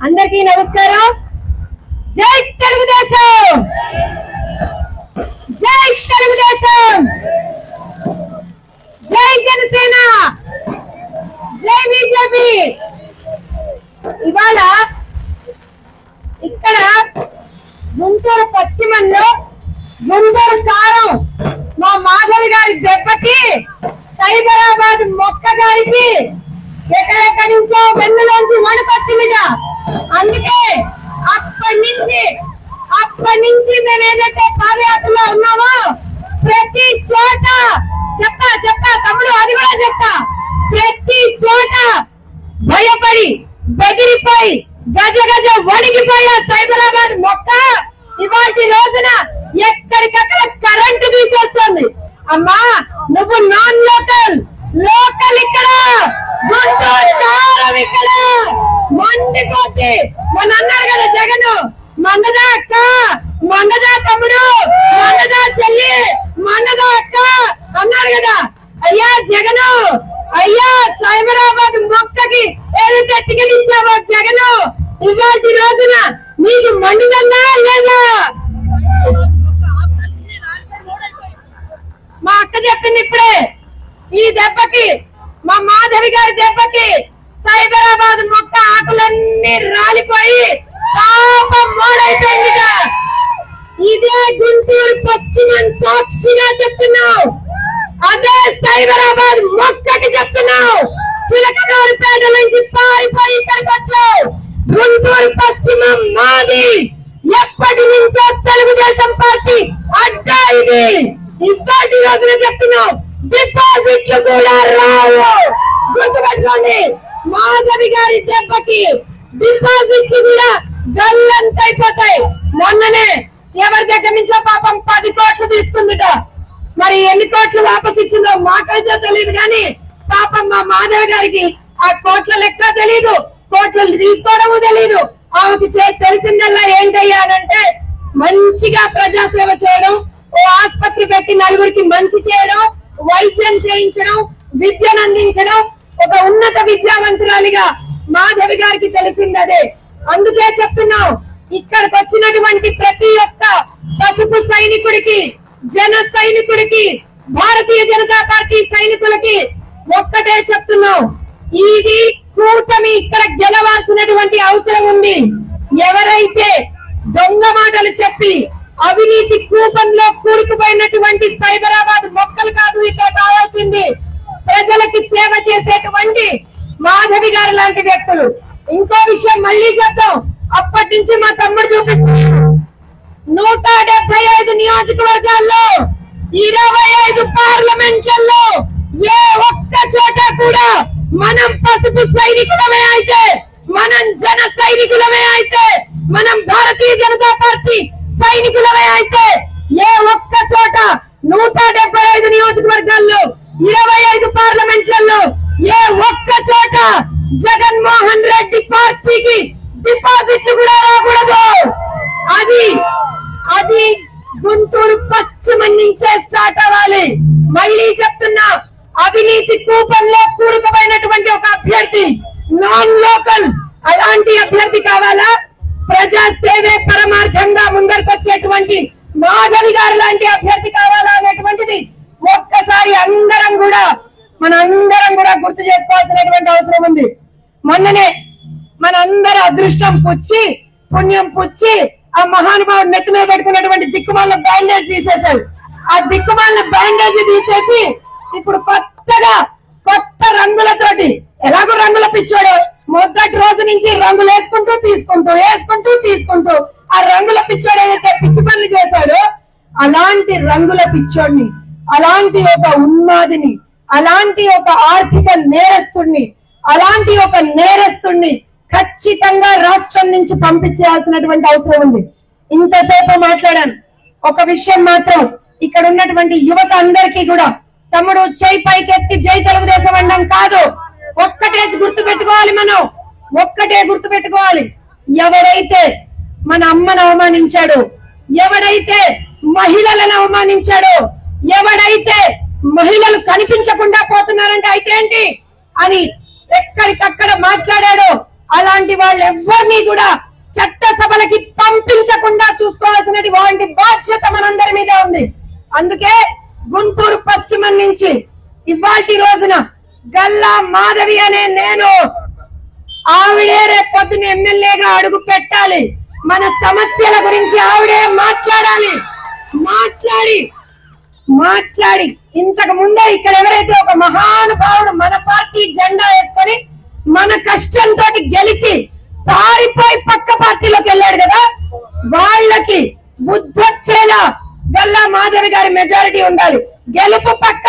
అందరికీ నమస్కారం. జై తెలుగుదేశం, జై తెలుగుదేశం, జై జనసేన, జై బీజేపీ. ఇవాళ ఇక్కడ గుంటూరు పశ్చిమంలో గుంటూరు కారం మా మాధవి గారి దెబ్బకి సైబరాబాద్ మొక్క గారికి ఎక్కడెక్కడి నుంచో వెన్నులోంచి వణుకొచ్చిందిగా. అందుకే అప్పటి నుంచి మేము ఏదైతే పాదయాత్రలో ఉన్నామో ప్రతి చోట చెప్తా తమ్ముడు, అది కూడా చెప్తా, ప్రతి చోట భయపడి బెదిరిపోయి గజ వణికిపోయే సైబరాబాద్ మొక్క ఇవాటి రోజున ఎక్కడికక్కడ కరెంటు తీసేస్తుంది. అమ్మా నువ్వు నాన్ లోకల్ ఇక్కడ గుంటూరు కారం ఇక్కడ మండిపోతే మన అన్నారు కదా జగన్, మండదా అక్క, మండదా తమ్ముడు, మండదా చెల్లి, మండదా అక్క అన్నారు కదా. అయ్యా జగన్, అయ్యా సైబరాబాద్ మొక్కకి ఏదైతే టికెట్ ఇచ్చావో జగన్, ఇవాటి రోజున నీకు మండుతుందా లేదా? మా అక్క చెప్పింది ఇప్పుడే, ఈ దెబ్బకి మా మాధవి గారి దెబ్బకి సైబరాబాద్ మొక్క ఆకులన్నీ రాలిపోయి పాపం మోడైపోయిందిగా. ఇదే గుంటూరు పశ్చిమం సాక్షిగా చెప్తున్నావు, అదే సైబరాబాద్ మొక్కకి చెప్తున్నావు. చిలకలూరుపేట నుంచి పారిపోయి ఇక్కడికి వచ్చావు. గుంటూరు పశ్చిమం మాది, ఎప్పటి నుంచో తెలుగుదేశం పార్టీ అడ్డా ఇది. ఇప్పటి రోజున చెప్తున్నావు డిపాజిట్లు కూడా రావు. గుర్తుపెట్టుకోండి, మాధవి గారి దెబ్బకి డిపాజిట్లు కూడా గల్లంతైపోతాయి. మొన్ననే ఎవరి దగ్గర నుంచో పాపం 10 కోట్లు తీసుకుందిట. మరి ఎన్ని కోట్లు వాపస్ ఇచ్చిందో మాకైతే తెలియదు, కానీ పాపం మా మాధవి గారికి ఆ కోట్ల లెక్క తెలీదు, కోట్లు తీసుకోవడము తెలీదు. ఆమెకి తెలిసిందల్లా ఏంటయ్యానంటే మంచిగా ప్రజాసేవ చేయడం, ఓ ఆసుపత్రి పెట్టి నలుగురికి మంచి చేయడం, వైద్యం చేయించడం, విద్యను అందించడం, ఒక ఉన్నత విద్యావంతురాలిగా మాధవి గారికి తెలిసింది అదే. అందుకే చెప్తున్నాం, ఇక్కడికి వచ్చినటువంటి ప్రతి ఒక్క పసుపు సైనికుడికి, జన సైనికుడికి, భారతీయ జనతా పార్టీ సైనికులకి ఒక్కటే చెప్తున్నాం, ఇది కూటమి ఇక్కడ గెలవాల్సినటువంటి అవసరం ఉంది. ఎవరైతే దొంగ మాటలు చెప్పి అవినీతి కూపంలో కూరుకుపోయినటువంటి సైబరాబాద్ మొక్కలు కాదు ఇక్కడ కావాల్సింది, ప్రజలకి సేవ చేసేటువంటి మాధవి గారు లాంటి వ్యక్తులు. ఇంకో విషయం మళ్ళీ చెప్తాం, అప్పటి నుంచి మా తమ్ముడు చూపిస్తున్నాడు, 175 నియోజకవర్గాల్లో 25 పార్లమెంట్లలో ఏ ఒక్క చోట కూడా మనం పసుపు సైనికులమే అయితే, మనం జన సైనికులమే అయితే, మనం భారతీయ జనతా పార్టీ సైనికులమే అయితే ఏ ఒక్క చోట 175 నియోజకవర్గాల్లో 25 పార్లమెంట్లలో ఏ ఒక్క చోట జగన్మోహన్ రెడ్డి పార్టీకి డిపాజిట్లు కూడా రాకూడదు. అది గుంటూరు పశ్చిమం నుంచే స్టార్ట్ అవ్వాలి. మళ్ళీ చెప్తున్నా, అవినీతి కూపంలో కూరుకుపోయినటువంటి ఒక అభ్యర్థి, నాన్ లోకల్, అలాంటి అభ్యర్థి కావాలా? ప్రజా సేవే పరమార్థంగా ముందరికొచ్చేటువంటి మాధవి గారు లాంటి అభ్యర్థి కావాలా అనేటువంటిది ఒక్కసారి మనందరం కూడా గుర్తు చేసుకోవాల్సినటువంటి అవసరం ఉంది. మొన్ననే మనందరి అదృష్టం పుచ్చి, పుణ్యం పుచ్చి, ఆ మహానుభావుడు నెత్తి మీద పెట్టుకున్నటువంటి దిక్కుమాల బ్యాండేజ్ తీసేశారు. ఆ దిక్కుమాల బ్యాండేజ్ తీసేసి ఇప్పుడు కొత్త రంగులతోటి, ఎలాగో రంగుల పిచ్చోడు మొదటి రోజు నుంచి రంగులు తీసుకుంటూ ఆ రంగుల పిచ్చోడు ఏదైతే పిచ్చి పనులు చేశాడో అలాంటి రంగుల పిచ్చోడిని, అలాంటి ఒక ఉన్మాదిని, అలాంటి ఒక ఆర్థిక నేరస్తుడిని ఖచ్చితంగా రాష్ట్రం నుంచి పంపించేయాల్సినటువంటి అవసరం ఉంది. ఇంతసేపు మాట్లాడాను. ఒక విషయం మాత్రం ఇక్కడ ఉన్నటువంటి యువత అందరికీ కూడా, తమ్ముడు చేయి పైకెత్తి జై తెలుగుదేశం అనడం కాదు, ఒక్కటే గుర్తు పెట్టుకోవాలి. మనం ఒక్కటే గుర్తు పెట్టుకోవాలి, ఎవరైతే మన అమ్మను అవమానించాడో, ఎవరైతే మహిళలను అవమానించాడో, ఎవడైతే మహిళలు కనిపించకుండా పోతున్నారంటే అయితే ఏంటి అని ఎక్కడికక్కడ మాట్లాడాడో అలాంటి వాళ్ళెవ్వరినీ కూడా చట్టసభలకి పంపించకుండా చూసుకోవాల్సినటువంటి బాధ్యత మనందరి మీద ఉంది. అందుకే గుంటూరు పశ్చిమం నుంచి ఇవాల్టి రోజున గల్లా మాధవి అనే నేను ఆవిడే రేపు పొద్దున ఎమ్మెల్యేగా అడుగు పెట్టాలి. మన సమస్యల గురించి ఆవిడే మాట్లాడాలి. మాట్లాడి ఇంతకు ముందే ఇక్కడ ఎవరైతే ఒక మహానుభావుడు మన పార్టీ జెండా వేసుకొని మన కష్టంతో గెలిచి పారిపోయి పక్క పార్టీలోకి వెళ్ళాడు కదా, వాళ్ళకి బుద్ధొచ్చేలా గల్లా మాధవి గారి మెజారిటీ ఉండాలి. గెలుపు పక్క.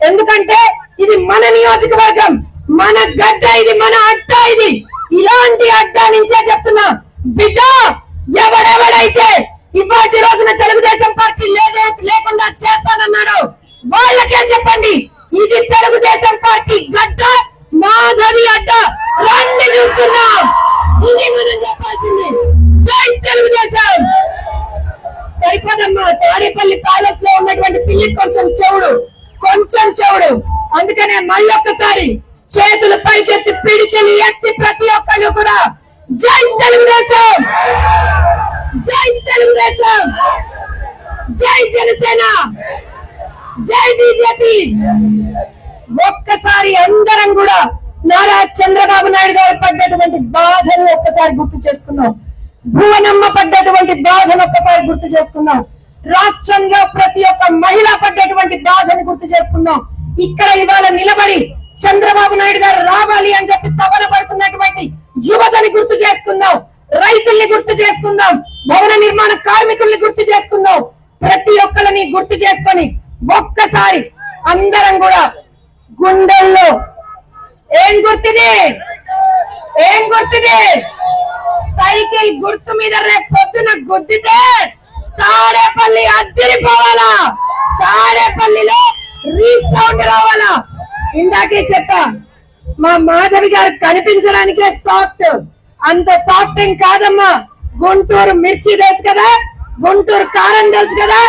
ఎందుకంటే ఇది మన నియోజకవర్గం, మన గడ్డ, ఇది మన అడ్డ. ఇది ఇలాంటి అడ్డ నుంచే చెప్తున్నా బిడ్డ, ఎవడెవడైతే ఇవాటి రోజున తెలుగుదేశం పార్టీ లేకుండా చేస్తానన్నాడు వాళ్ళకే చెప్పండి, ఇది తెలుగుదేశం పార్టీ గడ్డ, మాధవి అడ్డ. రండి చూస్తున్నాం. ఇది మనం చెప్పాల్సింది. జై తెలుగుదేశం. సరిపోదమ్మా, తాడేపల్లి ప్యాలెస్ లో ఉన్నటువంటి పిల్లి కొంచెం చెవుడు. అందుకనే మళ్ళొక్కసారి చేతులు పైకెత్తి పిడికిలి ఎత్తి ప్రతి ఒక్కళ్ళు కూడా జై తెలుగుదేశం, జై తెలుగుదేశం, జై జనసేన, జై బీజేపీ. ఒక్కసారి అందరం కూడా నారా చంద్రబాబు నాయుడు గారు పడ్డటువంటి బాధను ఒక్కసారి గుర్తు చేసుకున్నాం. భువనమ్మ పడ్డటువంటి బాధను ఒక్కసారి గుర్తు చేసుకున్నాం. రాష్ట్రంలో ప్రతి ఒక్క మహిళ పడ్డటువంటి బాధను గుర్తు చేసుకున్నాం. ఇక్కడ ఇవాళ నిలబడి చంద్రబాబు నాయుడు గారు రావాలి అని చెప్పి తపన పడుతున్నటువంటి యువతని గుర్తు చేసుకుందాం, రైతుల్ని గుర్తు చేసుకుందాం, భవన నిర్మాణ కార్మికుల్ని గుర్తు చేసుకుందాం. ప్రతి ఒక్కరిని గుర్తు చేసుకొని ఒక్కసారి అందరం కూడా గుండెల్లో ఏం గుర్తుది సైకిల్ గుర్తు మీద రేపు పొద్దున గుద్దితే తాడేపల్లి అద్దరిపోవాలా, తాడేపల్లిలో రీసౌండ్ రావాలా. ఇందాకే చెప్పా, మా మాధవి గారు కనిపించడానికే సాఫ్ట్, అంత సాఫ్ట్ ఏం కాదమ్మా. గుంటూరు మిర్చి తెలుసు కదా, గుంటూరు కారం తెలుసు కదా,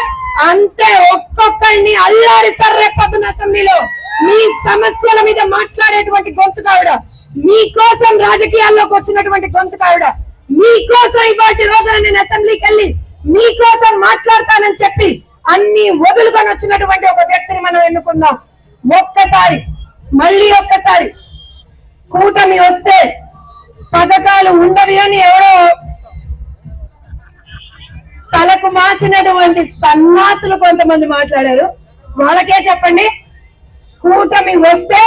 అంతే ఒక్కొక్కరిని అల్లాడిస్తారు రేపు పొద్దున అసెంబ్లీలో. మీ సమస్యల మీద మాట్లాడేటువంటి గొంతు కావిడ, మీకోసం రాజకీయాల్లోకి వచ్చినటువంటి గొంతు కావిడ, మీకోసం ఇవాటి రోజున నేను అసెంబ్లీకి వెళ్ళి మీకోసం మాట్లాడతానని చెప్పి అన్ని వదులుకొని వచ్చినటువంటి ఒక వ్యక్తిని మనం ఎన్నుకున్నాం. మళ్ళీ ఒక్కసారి కూటమి వస్తే పథకాలు ఉండవి అని ఎవరో తలకు మాసినటువంటి సన్నాసులు కొంతమంది మాట్లాడారు. వాళ్ళకే చెప్పండి, కూటమి వస్తే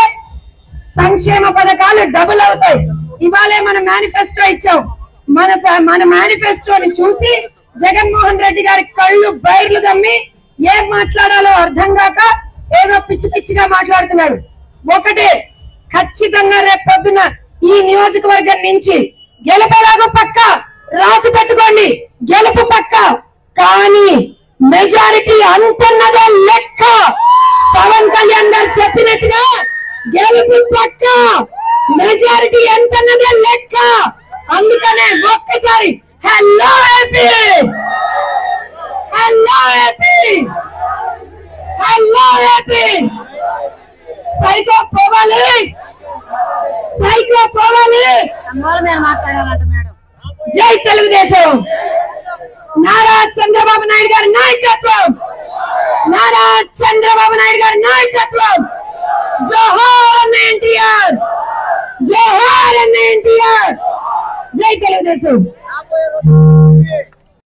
సంక్షేమ పథకాలు డబుల్ అవుతాయి. ఇవాళే మన మేనిఫెస్టో ఇచ్చాం. మన మేనిఫెస్టోని చూసి జగన్మోహన్ రెడ్డి గారి కళ్ళు బైర్లు గమ్మి ఏం మాట్లాడాలో అర్థం కాక ఏదో పిచ్చి పిచ్చిగా మాట్లాడుతున్నాడు. ఒకటే, ఖచ్చితంగా రేపు పొద్దున ఈ నియోజకవర్గం నుంచి గెలుపేలాగో పక్క, రాసి పెట్టుకోండి, గెలుపు పక్క. కానీ మెజారిటీ అంటున్నదే లెక్క. పవన్ కళ్యాణ్ గారు చెప్పినట్టుగా గెలుపు పక్క, మెజారిటీ ఎంతన్నదే లెక్క. అందుకనే ఒక్కసారి hello AP, hello AP, hello AP, psycho పోవాలి, సైకో పోవాలి. మాట్లాడాలంట మేడం. జై తెలుగుదేశం. నారా చంద్రబాబు నాయుడు గారి నాయకత్వం, నారా చంద్రబాబు నాయుడు గారి నాయకత్వం. జోహార్ ఎన్టీఆర్, జోహార్ ఎన్టీఆర్. జై తెలుగుదేశం.